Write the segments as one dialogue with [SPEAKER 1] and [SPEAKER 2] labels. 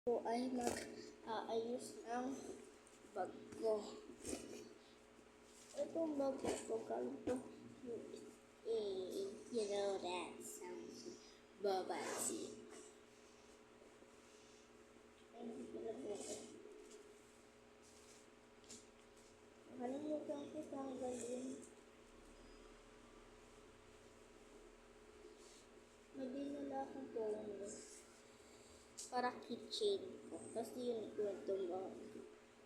[SPEAKER 1] Ako ay mag-aayos ng bag ko. Itong bag ko, kalito USA. You know that sounds babasi. Ay, hindi pala po. Nakalimutan ko tanggalin. May dinala akong phone para keychain ko. Tapos yun ikwentong bag.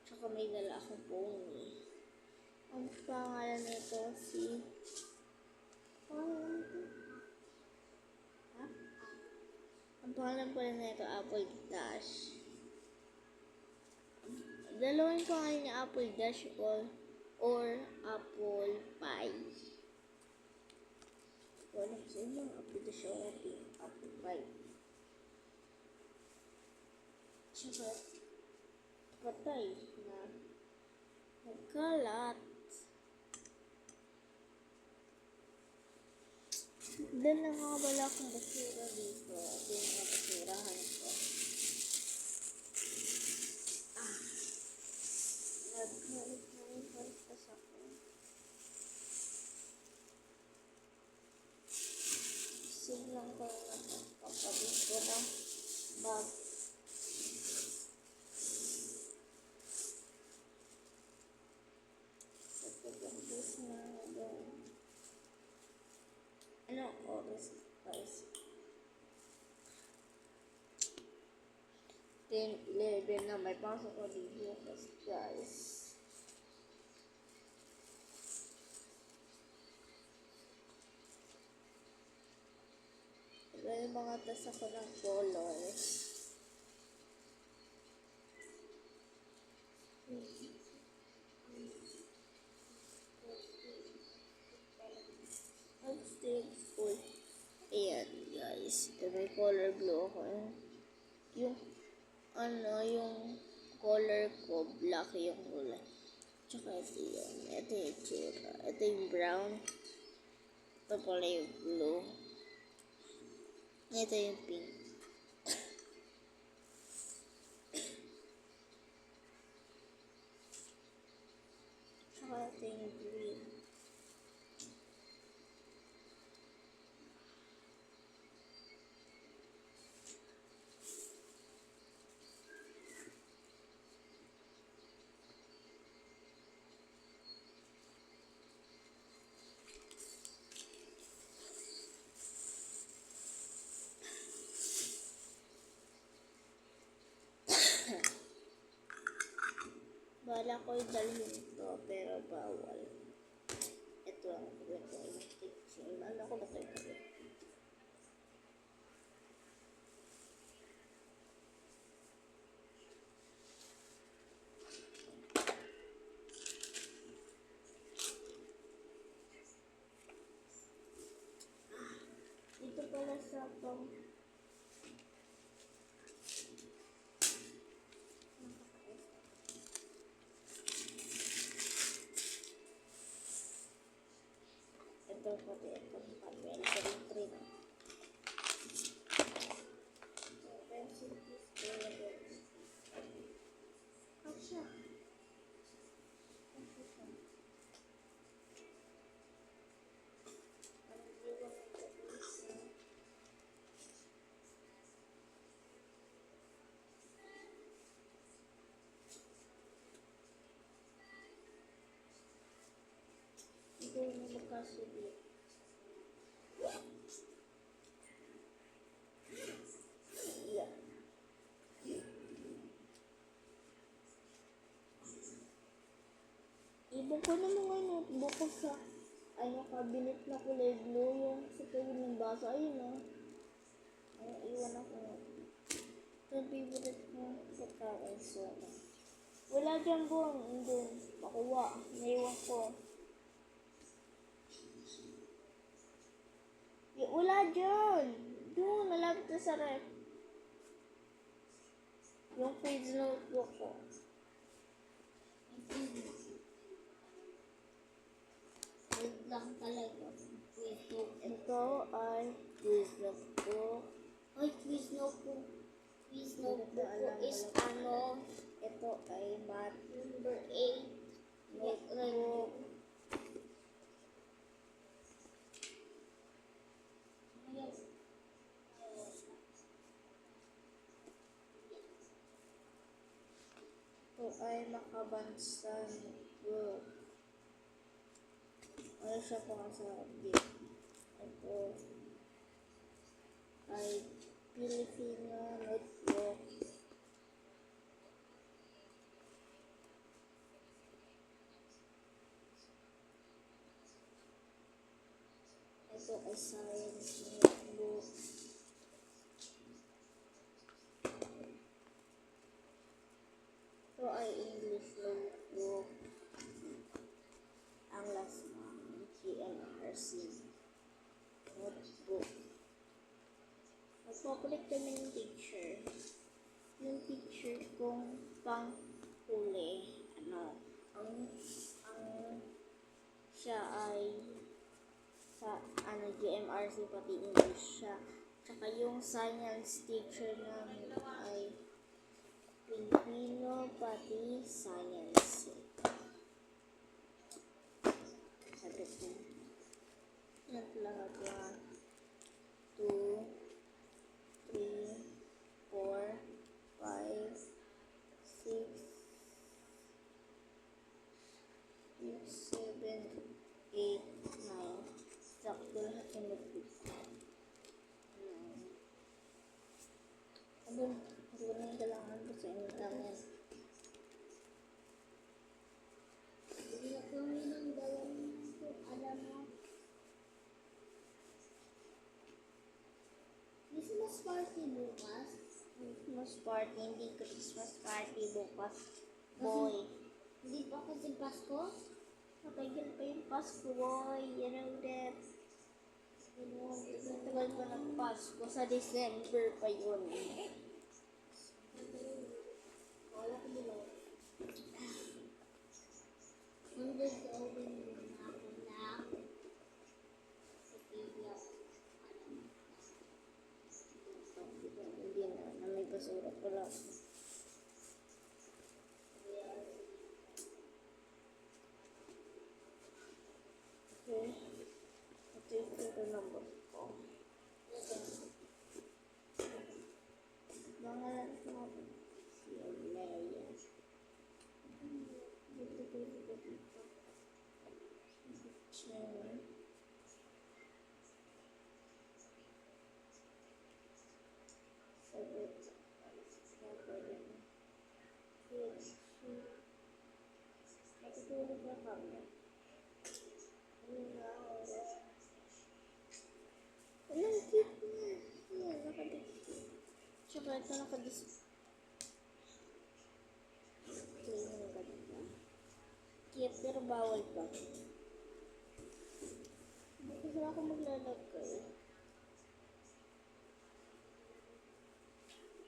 [SPEAKER 1] Tsaka may dala akong pony. Ang pangalan nito Ang pangalan pala nito Apple Dash. Dalawang pangalan niya Apple Dash or Apple Pie. Wala sa inyo Apple Dash o Apple Pie. Tsaka patay na nagkalat. Dahil nakakabala akong basura dito. Ito yung mga basurahan ko. Nagkalit na yung kalpas ako. Siglang ko na kapatid ko ng bag. Ano oras guys? 10:11 na, may pasok ko dito guys. May mga tas ako ng colors. I'm still full. Ayan guys, may color blue ako. Yung color ko, black yung kulay. Tsaka ito yun. Ito yung tsura. Ito yung brown. Ito pala yung blue. Ito yung pink. Tsaka ito yung green. Bala ko dalhin ito, pero bawal. Ito ang kwento ng kitchen. Ano ko ba ito? Dito pala sa pang ito pati itong papel sa trim. Pencil piece kasya. Ito yung magkasuli. Yeah. Ibang ko na mga notebook ko sa cabinet na kulay blue yung sa tayo ng baso. Ayun o. Iwan ako. Ito yung favorite ko pagkain. So, wala dyan buong doon. Makuha. Naiwan ko. Wala dyan. Doon. Malapit na sa ref. Yung page notebook ko. Wait lang talaga. Ito ay quiz notebook. Ay, quiz notebook.
[SPEAKER 2] This
[SPEAKER 1] Bakit
[SPEAKER 2] notebook
[SPEAKER 1] na
[SPEAKER 2] ko
[SPEAKER 1] alam
[SPEAKER 2] is
[SPEAKER 1] wala?
[SPEAKER 2] ano,
[SPEAKER 1] Ito ay math
[SPEAKER 2] number 8.
[SPEAKER 1] notebook. Ito ay makabansan book. Ano siya po ang subject? Ito ay Filipino notebook. Ito ay science notebook. Ito ay English notebook. Ang last one, GMRC notebook. Magpapalit kami ng picture. Yung picture kong pang huli. Ang siya ay sa GMRC pati English siya. Tsaka yung science teacher namin ay Filipino pati science. Sabi ko. Yan lahat 1, 2, 3, 4, 5, 6, 7, 8, 9. Sakto lahat yung notebook. Ano na yung kailangan ko sa inyo lang yan.
[SPEAKER 2] Hindi na kami ng dalang ko, alam mo. Christmas party bukas.
[SPEAKER 1] Christmas party, hindi Christmas party bukas. Boy.
[SPEAKER 2] Hindi pa kasi Pasko.
[SPEAKER 1] Matagal pa yung Pasko, boy. You know that. Matagal pa ng Pasko. Sa December pa yun.
[SPEAKER 2] Wala ko nila. Hundred open muna ako na sa TV ako.
[SPEAKER 1] Hindi na may basura pala. Okay. Ito yung photo number ko. Mga si Amelia. Dito. Chair. Sabit. Matutulog na kami. Anong cute niya? Ayan, nakadisplay. Tsaka ito nakadisplay ng ganda. Cute pero bawal pa. Bakit sila ako maglalagay?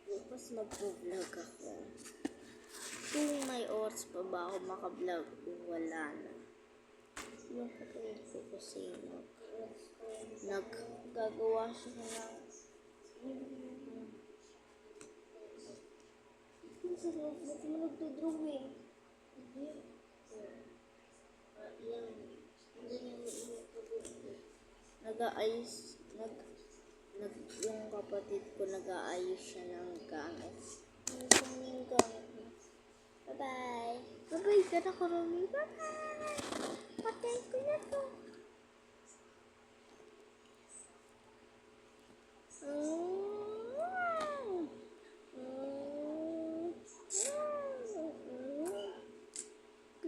[SPEAKER 1] Bukas mag-vlog ako. Kung may oras pa ba ako makablog, wala na. Yung katulad ko kasi naggagawa siya ng sa notebook mo nagdodrawing. Yung kapatid ko nag-aayos siya ng gamit. Ano yung gamit mo? Bye-bye. Bye-bye ka na, Karami. Bye-bye. Patay ko na to.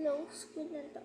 [SPEAKER 1] Close ko na to.